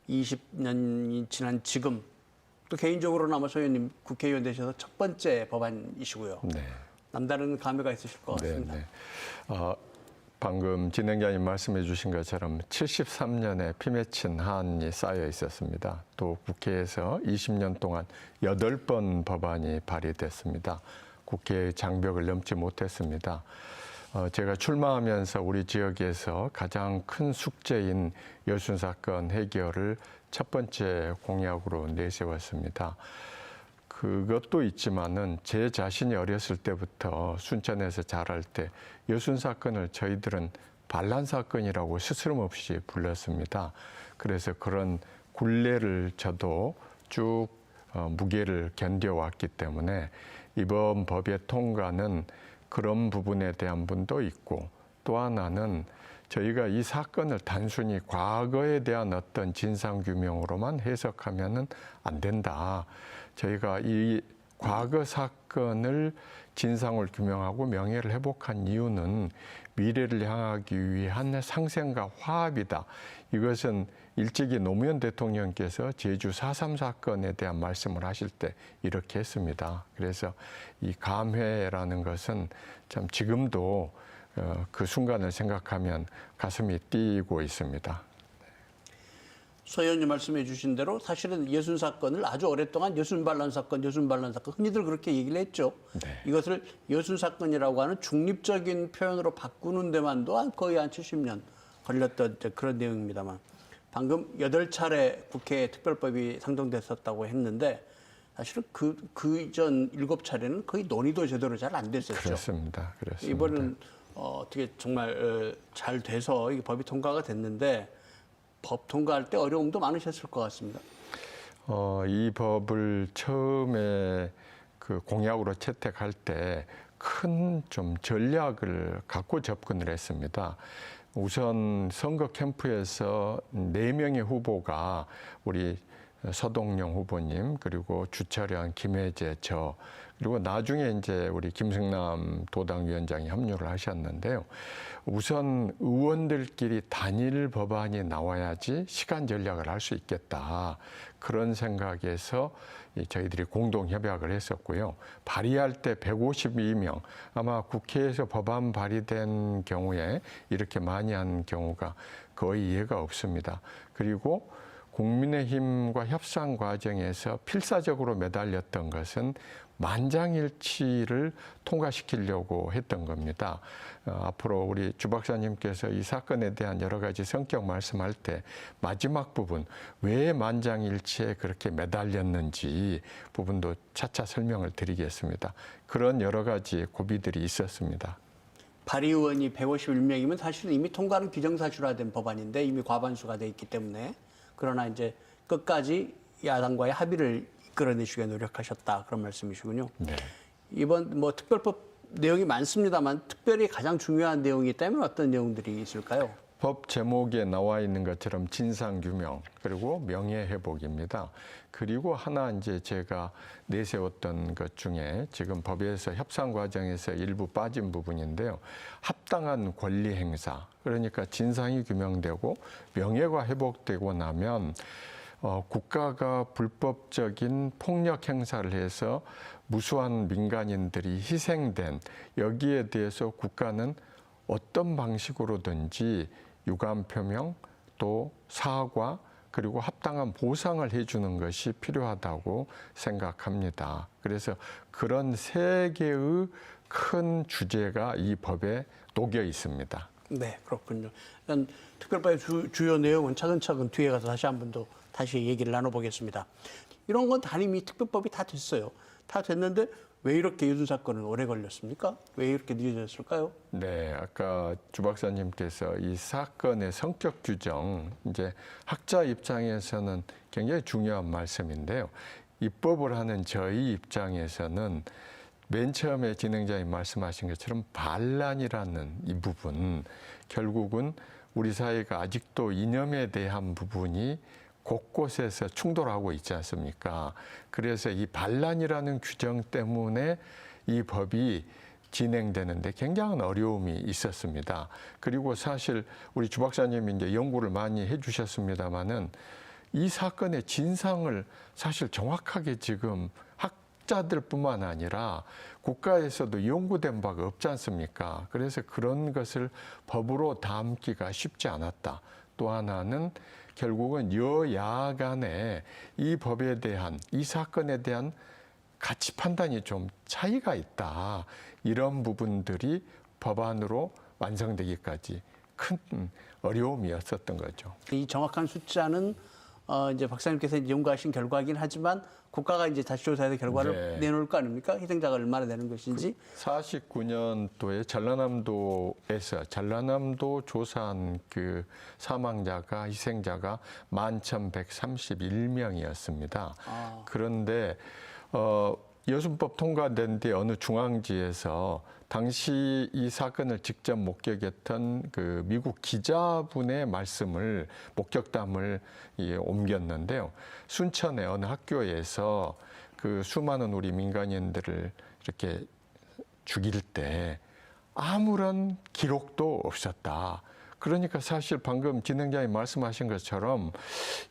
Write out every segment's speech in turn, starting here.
20년이 지난 지금 또 개인적으로는 아마 소 의원님 국회의원 되셔서 첫 번째 법안이시고요. 네. 남다른 감회가 있으실 것 같습니다. 네. 방금 진행자님 말씀해 주신 것처럼 73년에 피 맺힌 한이 쌓여 있었습니다. 또 국회에서 20년 동안 8번 법안이 발의됐습니다. 국회의 장벽을 넘지 못했습니다. 제가 출마하면서 우리 지역에서 가장 큰 숙제인 여순 사건 해결을 첫 번째 공약으로 내세웠습니다. 그것도 있지만은 제 자신이 어렸을 때부터 순천에서 자랄 때 여순 사건을 저희들은 반란 사건이라고 스스럼없이 불렀습니다. 그래서 그런 굴레를 저도 쭉 무게를 견뎌왔기 때문에 이번 법의 통과는 그런 부분에 대한 분도 있고, 또 하나는 저희가 이 사건을 단순히 과거에 대한 어떤 진상규명으로만 해석하면은 안 된다. 저희가 이 과거 사건을 진상을 규명하고 명예를 회복한 이유는 미래를 향하기 위한 상생과 화합이다. 이것은 일찍이 노무현 대통령께서 제주 4.3 사건에 대한 말씀을 하실 때 이렇게 했습니다. 그래서 이 감회라는 것은 참 지금도 그 순간을 생각하면 가슴이 뛰고 있습니다. 소 의원님 말씀해 주신 대로 사실은 여순 사건을 아주 오랫동안 여순 반란 사건 흔히들 그렇게 얘기를 했죠. 네. 이것을 여순 사건이라고 하는 중립적인 표현으로 바꾸는 데만도 거의 한 70년 걸렸던 그런 내용입니다만, 방금 8차례 국회에 특별법이 상정됐었다고 했는데 사실은 그 이전 7차례는 거의 논의도 제대로 잘 안 됐었죠. 그렇습니다. 이번은 어떻게 정말 잘 돼서 이 법이 통과가 됐는데, 법 통과할 때 어려움도 많으셨을 것 같습니다. 이 법을 처음에 그 공약으로 채택할 때 큰 좀 전략을 갖고 접근을 했습니다. 우선 선거 캠프에서 4명의 후보가 우리 서동영 후보님, 그리고 주철현, 김혜재, 저, 그리고 나중에 이제 우리 김승남 도당위원장이 합류를 하셨는데요. 우선 의원들끼리 단일 법안이 나와야지 시간 전략을 할 수 있겠다. 그런 생각에서 저희들이 공동 협약을 했었고요. 발의할 때 152명, 아마 국회에서 법안 발의된 경우에 이렇게 많이 한 경우가 거의 이해가 없습니다. 그리고 국민의힘과 협상 과정에서 필사적으로 매달렸던 것은 만장일치를 통과시키려고 했던 겁니다. 앞으로 우리 주 박사님께서 이 사건에 대한 여러 가지 성격 말씀할 때 마지막 부분, 왜 만장일치에 그렇게 매달렸는지 부분도 차차 설명을 드리겠습니다. 그런 여러 가지 고비들이 있었습니다. 발의의원이 151명이면 사실은 이미 통과는 기정사실화된 법안인데 이미 과반수가 돼 있기 때문에, 그러나 이제 끝까지 야당과의 합의를 이끌어내시게 노력하셨다, 그런 말씀이시군요. 네. 이번 특별법 내용이 많습니다만 특별히 가장 중요한 내용이 있다면 어떤 내용들이 있을까요? 법 제목에 나와 있는 것처럼 진상규명, 그리고 명예회복입니다. 그리고 하나 이제 제가 내세웠던 것 중에 지금 법에서 협상 과정에서 일부 빠진 부분인데요. 합당한 권리 행사, 그러니까 진상이 규명되고 명예가 회복되고 나면 국가가 불법적인 폭력 행사를 해서 무수한 민간인들이 희생된, 여기에 대해서 국가는 어떤 방식으로든지 유감 표명, 또 사과, 그리고 합당한 보상을 해주는 것이 필요하다고 생각합니다. 그래서 그런 3개의 큰 주제가 이 법에 녹여 있습니다. 네, 그렇군요. 일단 특별법의 주요 내용은 차근차근 뒤에 가서 다시 한 번 더 다시 얘기를 나눠보겠습니다. 이런 건 다 이미 특별법이 다 됐어요. 다 됐는데 왜 이렇게 여순 사건은 오래 걸렸습니까? 왜 이렇게 늦어졌을까요? 네, 아까 주 박사님께서 이 사건의 성격 규정, 이제 학자 입장에서는 굉장히 중요한 말씀인데요. 입법을 하는 저희 입장에서는 맨 처음에 진행자님 말씀하신 것처럼 반란이라는 이 부분, 결국은 우리 사회가 아직도 이념에 대한 부분이 곳곳에서 충돌하고 있지 않습니까? 그래서 이 반란이라는 규정 때문에 이 법이 진행되는데 굉장한 어려움이 있었습니다. 그리고 사실 우리 주 박사님이 이제 연구를 많이 해주셨습니다만은 이 사건의 진상을 사실 정확하게 지금 학자들뿐만 아니라 국가에서도 연구된 바가 없지 않습니까? 그래서 그런 것을 법으로 담기가 쉽지 않았다. 또 하나는 결국은 여야 간에 이 법에 대한, 이 사건에 대한 가치 판단이 좀 차이가 있다. 이런 부분들이 법안으로 완성되기까지 큰 어려움이었었던 거죠. 이 정확한 숫자는 이제 박사님께서 연구하신 결과이긴 하지만 국가가 이제 다시 조사해서 결과를 네. 내놓을 거 아닙니까? 희생자가 얼마나 되는 것인지. 49년도에 전라남도 조사한 그 사망자가, 희생자가 11,131명이었습니다. 그런데 여순법 통과된 뒤 어느 중앙지에서 당시 이 사건을 직접 목격했던 그 미국 기자분의 말씀을, 목격담을 옮겼는데요. 순천의 어느 학교에서 그 수많은 우리 민간인들을 이렇게 죽일 때 아무런 기록도 없었다. 그러니까 사실 방금 진행자님 말씀하신 것처럼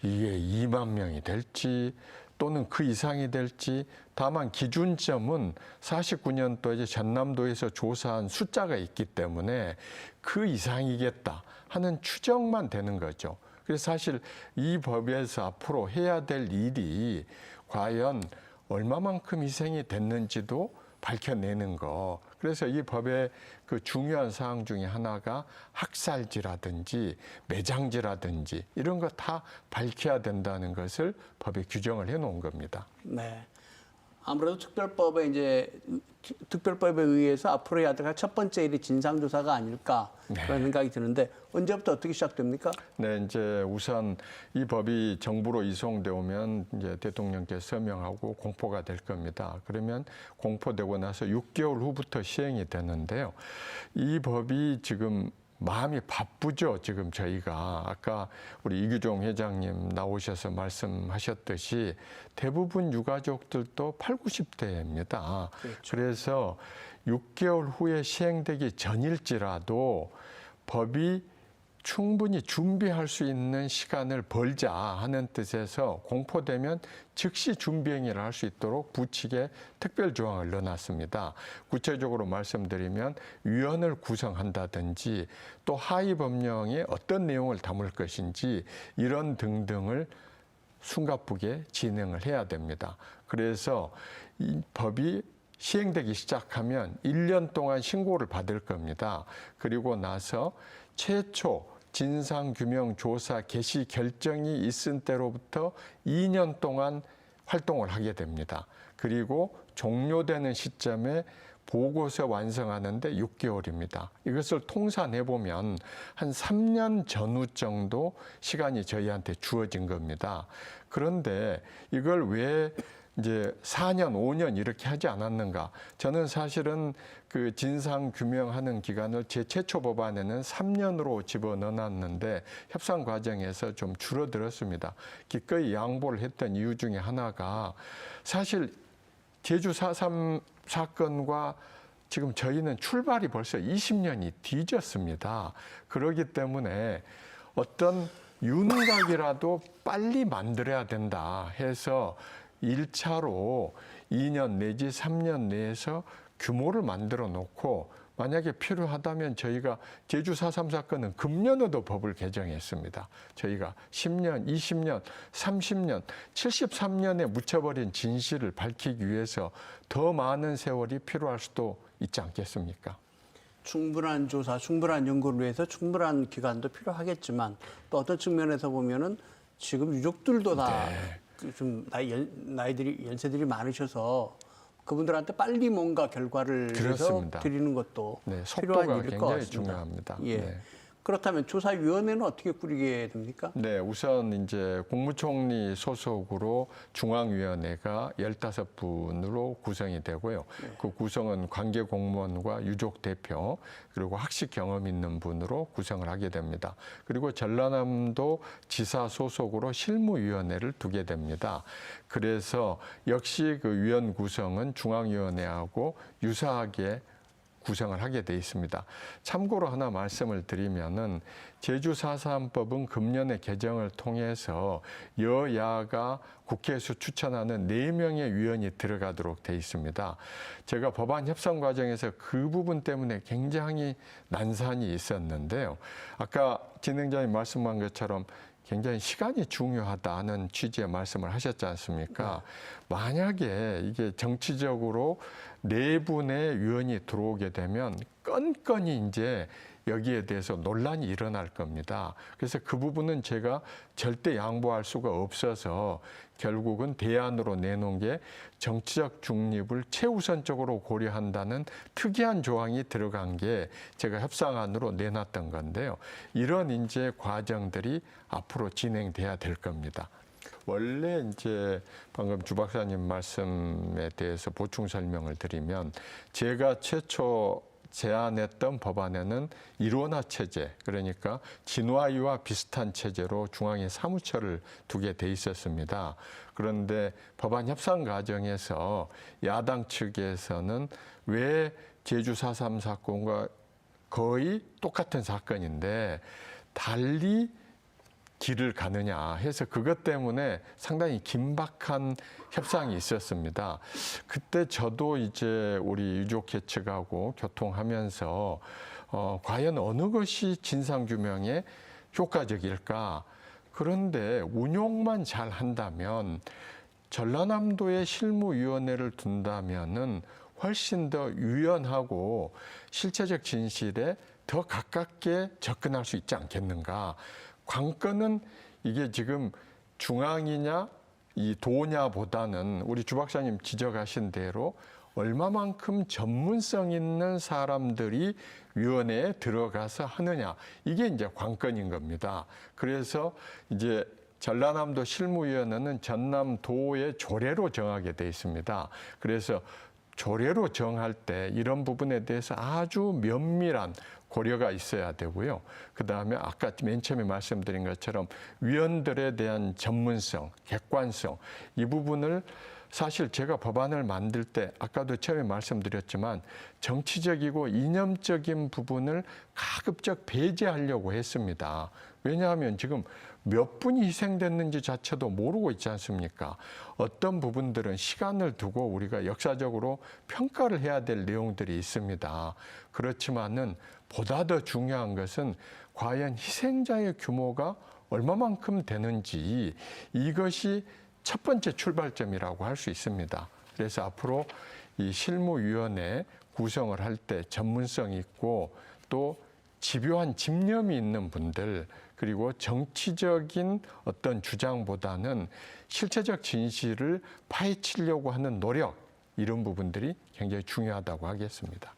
이게 2만 명이 될지 또는 그 이상이 될지, 다만 기준점은 49년도에 이제 전남도에서 조사한 숫자가 있기 때문에 그 이상이겠다 하는 추정만 되는 거죠. 그래서 사실 이 법에서 앞으로 해야 될 일이 과연 얼마만큼 희생이 됐는지도 밝혀내는 거. 그래서 이 법의 그 중요한 사항 중에 하나가 학살지라든지 매장지라든지 이런 거 다 밝혀야 된다는 것을 법에 규정을 해놓은 겁니다. 네. 아무래도 특별법에 의해서 앞으로 해야 될 첫 번째 일이 진상조사가 아닐까 그런 생각이 드는데 언제부터 어떻게 시작됩니까? 네, 이제 우선 이 법이 정부로 이송돼 오면 이제 대통령께 서명하고 공포가 될 겁니다. 그러면 공포되고 나서 6개월 후부터 시행이 되는데요. 이 법이 지금 마음이 바쁘죠. 지금 저희가 아까 우리 이규종 회장님 나오셔서 말씀하셨듯이 대부분 유가족들도 8, 90대입니다. 그렇죠. 그래서 6개월 후에 시행되기 전일지라도 법이 충분히 준비할 수 있는 시간을 벌자 하는 뜻에서 공포되면 즉시 준비행위를 할 수 있도록 부칙에 특별조항을 넣어놨습니다. 구체적으로 말씀드리면 위원을 구성한다든지 또 하위 법령에 어떤 내용을 담을 것인지 이런 등등을 숨가쁘게 진행을 해야 됩니다. 그래서 이 법이 시행되기 시작하면 1년 동안 신고를 받을 겁니다. 그리고 나서 최초 진상규명조사 개시 결정이 있은 때로부터 2년 동안 활동을 하게 됩니다. 그리고 종료되는 시점에 보고서 완성하는데 6개월입니다. 이것을 통산해보면 한 3년 전후 정도 시간이 저희한테 주어진 겁니다. 그런데 이걸 왜 이제 4년, 5년 이렇게 하지 않았는가? 저는 사실은 그 진상 규명하는 기간을 제 최초 법안에는 3년으로 집어넣어놨는데 협상 과정에서 좀 줄어들었습니다. 기꺼이 양보를 했던 이유 중에 하나가 사실 제주 4.3 사건과 지금 저희는 출발이 벌써 20년이 뒤졌습니다. 그렇기 때문에 어떤 윤곽이라도 빨리 만들어야 된다 해서 1차로 2년 내지 3년 내에서 규모를 만들어 놓고 만약에 필요하다면 저희가 제주 4.3 사건은 금년에도 법을 개정했습니다. 저희가 10년, 20년, 30년, 73년에 묻혀버린 진실을 밝히기 위해서 더 많은 세월이 필요할 수도 있지 않겠습니까? 충분한 조사, 충분한 연구를 위해서 충분한 기간도 필요하겠지만 또 어떤 측면에서 보면은 지금 유족들도 다 좀 나이들이 연세들이 많으셔서 그분들한테 빨리 뭔가 결과를 해서 드리는 것도 필요한 일일 것 굉장히 같습니다. 중요합니다. 예. 네. 그렇다면 조사위원회는 어떻게 꾸리게 됩니까? 네, 우선 이제 국무총리 소속으로 중앙위원회가 15분으로 구성이 되고요. 그 구성은 관계 공무원과 유족 대표 그리고 학식 경험 있는 분으로 구성을 하게 됩니다. 그리고 전라남도 지사 소속으로 실무위원회를 두게 됩니다. 그래서 역시 그 위원 구성은 중앙위원회하고 유사하게 구성을 하게 돼 있습니다. 참고로 하나 말씀을 드리면은 제주 4.3법은 금년에 개정을 통해서 여야가 국회에서 추천하는 4명의 위원이 들어가도록 돼 있습니다. 제가 법안 협상 과정에서 그 부분 때문에 굉장히 난산이 있었는데요. 아까 진행자님 말씀한 것처럼 굉장히 시간이 중요하다는 취지의 말씀을 하셨지 않습니까? 만약에 이게 정치적으로 4분의 위원이 들어오게 되면 건건이 이제 여기에 대해서 논란이 일어날 겁니다. 그래서 그 부분은 제가 절대 양보할 수가 없어서 결국은 대안으로 내놓은 게 정치적 중립을 최우선적으로 고려한다는 특이한 조항이 들어간 게 제가 협상안으로 내놨던 건데요. 이런 이제 과정들이 앞으로 진행돼야 될 겁니다. 원래 이제 방금 주 박사님 말씀에 대해서 보충 설명을 드리면 제가 최초 제안했던 법안에는 일원화 체제, 그러니까 진화위와 비슷한 체제로 중앙에 사무처를 두게 돼 있었습니다. 그런데 법안 협상 과정에서 야당 측에서는 왜 제주 4.3 사건과 거의 똑같은 사건인데 달리 길을 가느냐 해서 그것 때문에 상당히 긴박한 협상이 있었습니다. 그때 저도 이제 우리 유족회 측하고 교통하면서 과연 어느 것이 진상규명에 효과적일까? 그런데 운용만 잘 한다면 전라남도에 실무위원회를 둔다면은 훨씬 더 유연하고 실체적 진실에 더 가깝게 접근할 수 있지 않겠는가? 관건은 이게 지금 중앙이냐 이 도냐보다는 우리 주 박사님 지적하신 대로 얼마만큼 전문성 있는 사람들이 위원회에 들어가서 하느냐, 이게 이제 관건인 겁니다. 그래서 이제 전라남도 실무위원회는 전남도의 조례로 정하게 돼 있습니다. 그래서 조례로 정할 때 이런 부분에 대해서 아주 면밀한 고려가 있어야 되고요. 그다음에 아까 맨 처음에 말씀드린 것처럼 위원들에 대한 전문성, 객관성, 이 부분을 사실 제가 법안을 만들 때 아까도 처음에 말씀드렸지만 정치적이고 이념적인 부분을 가급적 배제하려고 했습니다. 왜냐하면 지금 몇 분이 희생됐는지 자체도 모르고 있지 않습니까? 어떤 부분들은 시간을 두고 우리가 역사적으로 평가를 해야 될 내용들이 있습니다. 그렇지만은 보다 더 중요한 것은 과연 희생자의 규모가 얼마만큼 되는지, 이것이 첫 번째 출발점이라고 할 수 있습니다. 그래서 앞으로 이 실무위원회 구성을 할 때 전문성 있고 또 집요한 집념이 있는 분들, 그리고 정치적인 어떤 주장보다는 실체적 진실을 파헤치려고 하는 노력, 이런 부분들이 굉장히 중요하다고 하겠습니다.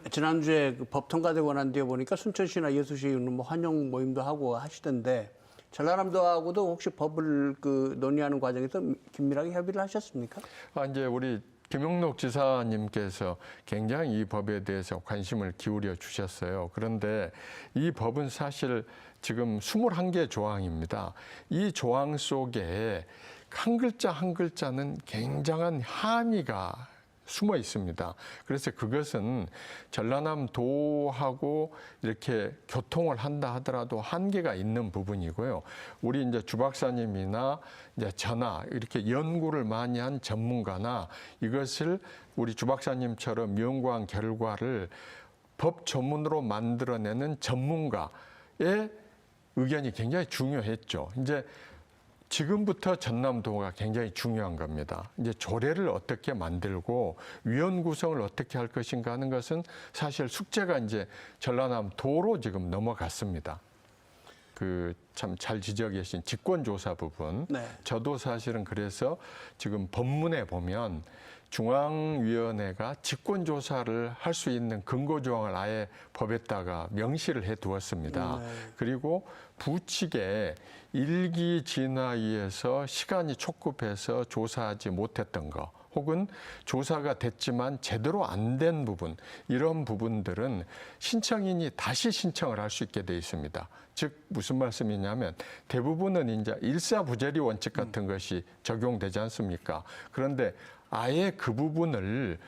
지난주에 법 통과되고 난 뒤에 보니까 순천시나 여수시는 뭐 환영 모임도 하고 하시던데, 전라남도하고도 혹시 법을 논의하는 과정에서 긴밀하게 협의를 하셨습니까? 이제 우리 김용록 지사님께서 굉장히 이 법에 대해서 관심을 기울여 주셨어요. 그런데 이 법은 사실 지금 21개 조항입니다. 이 조항 속에 한 글자 한 글자는 굉장한 함의가 숨어 있습니다. 그래서 그것은 전라남도하고 이렇게 교통을 한다 하더라도 한계가 있는 부분이고요. 우리 이제 주 박사님이나 이제 저나 이렇게 연구를 많이 한 전문가나 이것을 우리 주 박사님처럼 연구한 결과를 법 전문으로 만들어내는 전문가의 의견이 굉장히 중요했죠. 이제 지금부터 전남도가 굉장히 중요한 겁니다. 이제 조례를 어떻게 만들고 위원 구성을 어떻게 할 것인가 하는 것은 사실 숙제가 이제 전라남도로 지금 넘어갔습니다. 참 잘 지적해 주신 직권조사 부분. 네. 저도 사실은 그래서 지금 법문에 보면 중앙위원회가 직권조사를 할 수 있는 근거조항을 아예 법에다가 명시를 해 두었습니다. 네. 그리고 부칙에 일기 진화위에서 시간이 촉급해서 조사하지 못했던 거, 혹은 조사가 됐지만 제대로 안 된 부분, 이런 부분들은 신청인이 다시 신청을 할 수 있게 돼 있습니다. 즉 무슨 말씀이냐면 대부분은 이제 일사부재리 원칙 같은 것이 적용되지 않습니까? 그런데 아예 그 부분을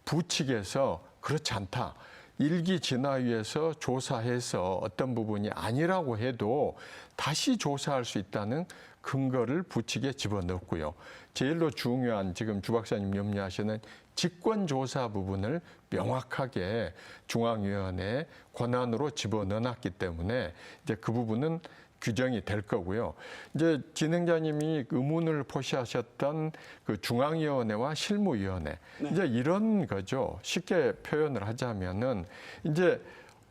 부칙에서 그렇지 않다. 일기 진화위에서 조사해서 어떤 부분이 아니라고 해도 다시 조사할 수 있다는 근거를 부칙에 집어넣고요. 제일로 중요한 지금 주 박사님 염려하시는 직권조사 부분을 명확하게 중앙위원회의 권한으로 집어넣어놨기 때문에 이제 그 부분은 규정이 될 거고요. 이제 진행자님이 의문을 포시하셨던 그 중앙위원회와 실무위원회, 이제 이런 거죠. 쉽게 표현을 하자면은 이제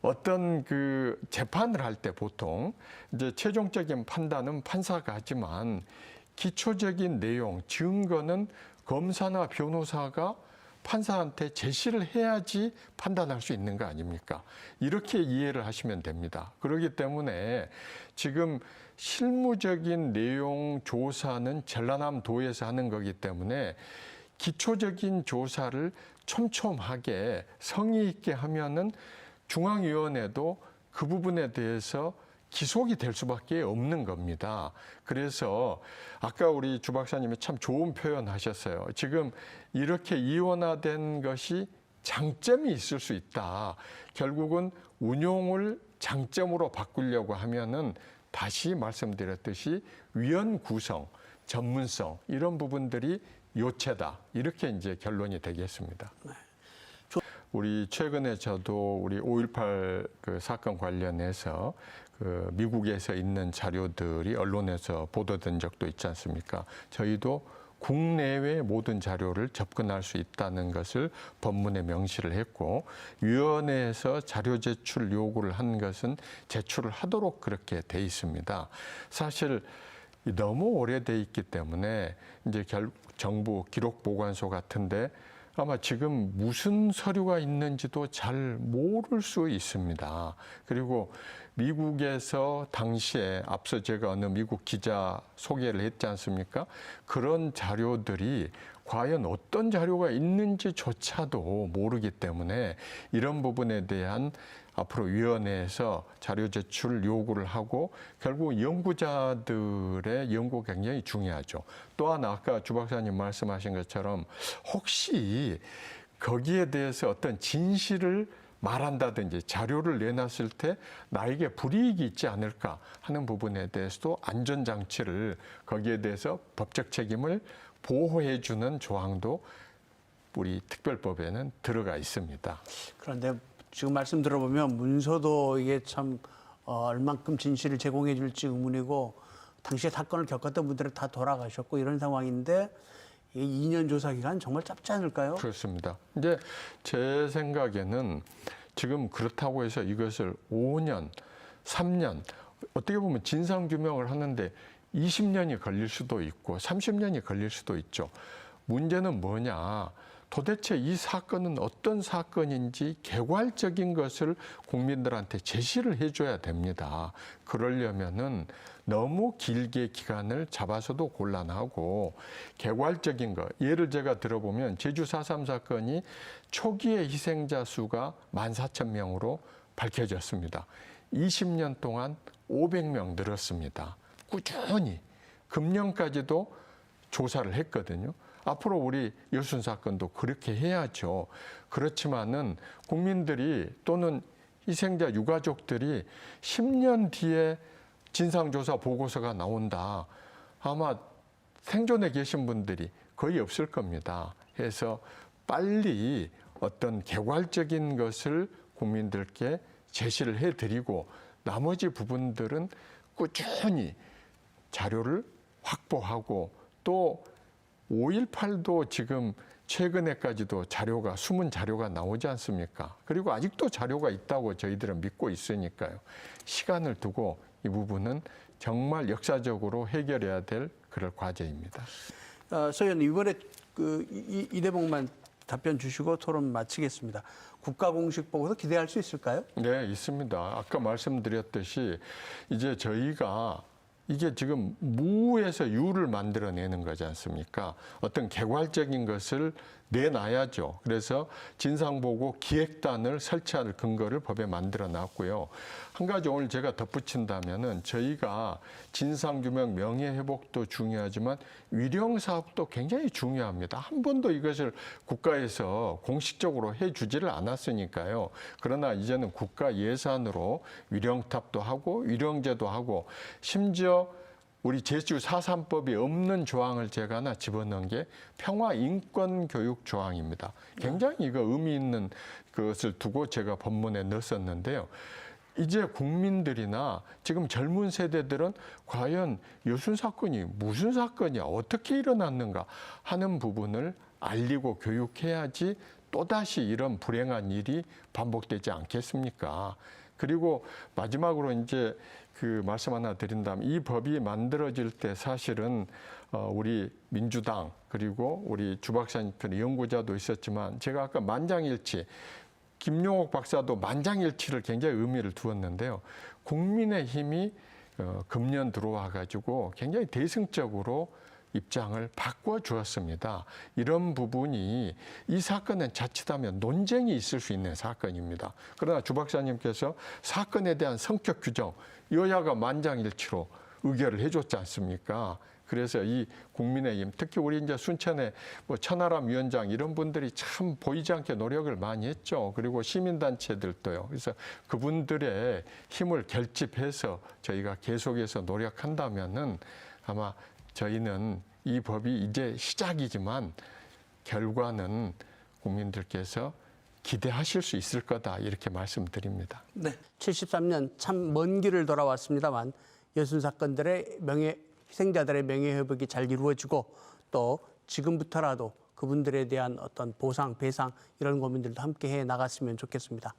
어떤 그 재판을 할 때 보통 이제 최종적인 판단은 판사가 하지만 기초적인 내용, 증거는 검사나 변호사가 판사한테 제시를 해야지 판단할 수 있는 거 아닙니까? 이렇게 이해를 하시면 됩니다. 그렇기 때문에 지금 실무적인 내용 조사는 전라남도에서 하는 거기 때문에 기초적인 조사를 촘촘하게 성의 있게 하면은 중앙위원회도 그 부분에 대해서 기속이 될 수밖에 없는 겁니다. 그래서 아까 우리 주 박사님이 참 좋은 표현 하셨어요. 지금 이렇게 이원화된 것이 장점이 있을 수 있다. 결국은 운용을 장점으로 바꾸려고 하면은 다시 말씀드렸듯이 위원 구성, 전문성 이런 부분들이 요체다. 이렇게 이제 결론이 되겠습니다. 우리 최근에 저도 우리 5.18 그 사건 관련해서 그 미국에서 있는 자료들이 언론에서 보도된 적도 있지 않습니까? 저희도 국내외 모든 자료를 접근할 수 있다는 것을 법문에 명시를 했고 위원회에서 자료 제출 요구를 한 것은 제출을 하도록 그렇게 돼 있습니다. 사실 너무 오래돼 있기 때문에 이제 정부 기록보관소 같은데 아마 지금 무슨 서류가 있는지도 잘 모를 수 있습니다. 그리고 미국에서 당시에 앞서 제가 어느 미국 기자 소개를 했지 않습니까? 그런 자료들이 과연 어떤 자료가 있는지조차도 모르기 때문에 이런 부분에 대한 앞으로 위원회에서 자료 제출 요구를 하고 결국 연구자들의 연구가 굉장히 중요하죠. 또 하나 아까 주 박사님 말씀하신 것처럼 혹시 거기에 대해서 어떤 진실을 말한다든지 자료를 내놨을 때 나에게 불이익이 있지 않을까 하는 부분에 대해서도 안전장치를 거기에 대해서 법적 책임을 보호해주는 조항도 우리 특별법에는 들어가 있습니다. 그런데 지금 말씀 들어보면 문서도 이게 참 얼만큼 진실을 제공해 줄지 의문이고 당시에 사건을 겪었던 분들은 다 돌아가셨고 이런 상황인데 이 2년 조사 기간 정말 짧지 않을까요? 그렇습니다. 이제 제 생각에는 지금 그렇다고 해서 이것을 5년, 3년 어떻게 보면 진상 규명을 하는데 20년이 걸릴 수도 있고 30년이 걸릴 수도 있죠. 문제는 뭐냐? 도대체 이 사건은 어떤 사건인지 개괄적인 것을 국민들한테 제시를 해줘야 됩니다. 그러려면은 너무 길게 기간을 잡아서도 곤란하고 개괄적인 거. 예를 제가 들어보면 제주 4.3 사건이 초기에 희생자 수가 14,000명으로 밝혀졌습니다. 20년 동안 500명 늘었습니다. 꾸준히 금년까지도 조사를 했거든요. 앞으로 우리 여순 사건도 그렇게 해야죠. 그렇지만은 국민들이 또는 희생자 유가족들이 10년 뒤에 진상조사 보고서가 나온다. 아마 생존에 계신 분들이 거의 없을 겁니다. 해서 빨리 어떤 개괄적인 것을 국민들께 제시를 해드리고 나머지 부분들은 꾸준히 자료를 확보하고 또 5.18도 지금 최근에까지도 자료가 숨은 자료가 나오지 않습니까? 그리고 아직도 자료가 있다고 저희들은 믿고 있으니까요. 시간을 두고 이 부분은 정말 역사적으로 해결해야 될 그럴 과제입니다. 서 의원님 이번에 이 대목만 답변 주시고 토론 마치겠습니다. 국가 공식 보고서 기대할 수 있을까요? 네, 있습니다. 아까 말씀드렸듯이 이제 저희가 이게 지금 무에서 유를 만들어내는 거지 않습니까? 어떤 개괄적인 것을 내놔야죠. 그래서 진상보고 기획단을 설치할 근거를 법에 만들어 놨고요. 한 가지 오늘 제가 덧붙인다면은 저희가 진상규명, 명예회복도 중요하지만 위령사업도 굉장히 중요합니다. 한 번도 이것을 국가에서 공식적으로 해주지를 않았으니까요. 그러나 이제는 국가 예산으로 위령탑도 하고 위령제도 하고 심지어 우리 제주 4.3법이 없는 조항을 제가 하나 집어넣은 게 평화인권교육 조항입니다. 굉장히 이거 의미 있는 것을 두고 제가 법문에 넣었었는데요. 이제 국민들이나 지금 젊은 세대들은 과연 여순 사건이 무슨 사건이야, 어떻게 일어났는가 하는 부분을 알리고 교육해야지 또다시 이런 불행한 일이 반복되지 않겠습니까? 그리고 마지막으로 이제 그 말씀 하나 드린다면 이 법이 만들어질 때 사실은 우리 민주당 그리고 우리 주 박사님 연구자도 있었지만 제가 아까 만장일치 김용옥 박사도 만장일치를 굉장히 의미를 두었는데요. 국민의힘이 금년 들어와 가지고 굉장히 대승적으로 입장을 바꿔주었습니다. 이런 부분이 이 사건은 자칫하면 논쟁이 있을 수 있는 사건입니다. 그러나 주 박사님께서 사건에 대한 성격 규정, 여야가 만장일치로 의결을 해줬지 않습니까? 그래서 이 국민의힘, 특히 우리 이제 순천의 뭐 천하람 위원장 이런 분들이 참 보이지 않게 노력을 많이 했죠. 그리고 시민단체들도요. 그래서 그분들의 힘을 결집해서 저희가 계속해서 노력한다면은 아마 저희는 이 법이 이제 시작이지만 결과는 국민들께서 기대하실 수 있을 거다 이렇게 말씀드립니다. 네. 73년 참 먼 길을 돌아왔습니다만 여순 사건들의 희생자들의 명예회복이 잘 이루어지고 또 지금부터라도 그분들에 대한 어떤 보상, 배상 이런 고민들도 함께 해 나갔으면 좋겠습니다.